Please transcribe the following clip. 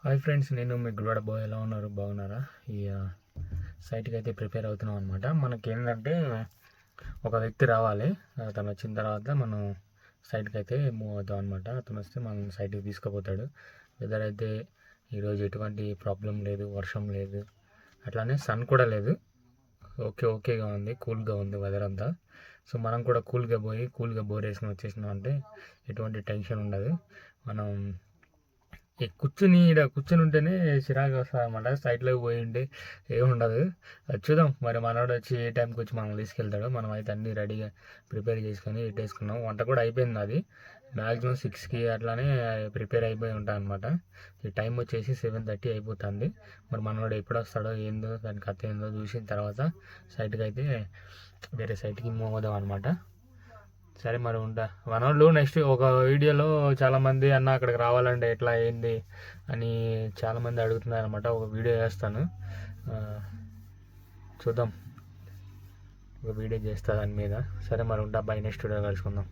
Hi friends, నేను మీ Gudivada bye. ఎలా ఉన్నారు? బాగున్నారా? ఈ సైట్కి అయితే ప్రిపేర్ అవుతున్నాం అనమాట. మనకి ఏంటంటే ఒక వ్యక్తి రావాలి. తను వచ్చిన తర్వాత మనం సైట్కి అయితే మూవ్ అవుతాం అనమాట. అతను వస్తే మనం సైట్కి తీసుకుపోతాడు. వెదర్ అయితే ఈరోజు ఎటువంటి ప్రాబ్లం లేదు, వర్షం లేదు, అట్లానే సన్ కూడా లేదు. ఓకేగా ఉంది, కూల్గా ఉంది వెదర్ అంతా. సో మనం కూడా కూల్గా పోయి కూల్గా బోర్ వేసుకొని వచ్చేసినాం అంటే ఎటువంటి టెన్షన్ ఉండదు. మనం కూర్చుని ఉంటేనే చిరాకు వస్తుంది అనమాట. సైట్లోకి పోయి ఉంటే ఏముండదు. చూద్దాం మరి మనోడు వచ్చి ఏ టైంకి వచ్చి మనం తీసుకెళ్తాడో. మనం అయితే అన్నీ రెడీగా ప్రిపేర్ చేసుకొని పెట్టేసుకున్నాం. వంట కూడా అయిపోయింది. అది మ్యాక్సిమం 6కి అట్లానే ప్రిపేర్ అయిపోయి ఉంటాను అనమాట. ఈ టైం వచ్చేసి 7:30 అయిపోతుంది. మరి మనోడు ఎప్పుడు వస్తాడో ఏందో దాని కథ ఏందో చూసిన తర్వాత సైట్కి అయితే వేరే సైట్కి మూవ్ అవుదాం అనమాట. సరే మరి ఉంటా. మనోళ్ళు నెక్స్ట్ ఒక వీడియోలో చాలామంది అన్న అక్కడికి రావాలంటే ఎట్లా ఏంది అని చాలామంది అడుగుతున్నారు అనమాట. ఒక వీడియో చేస్తాను, చూద్దాం. ఒక వీడియో చేస్తా దాని మీద. సరే మరి ఉంటా. బై. నెక్స్ట్ వీడియో కలుసుకుందాం.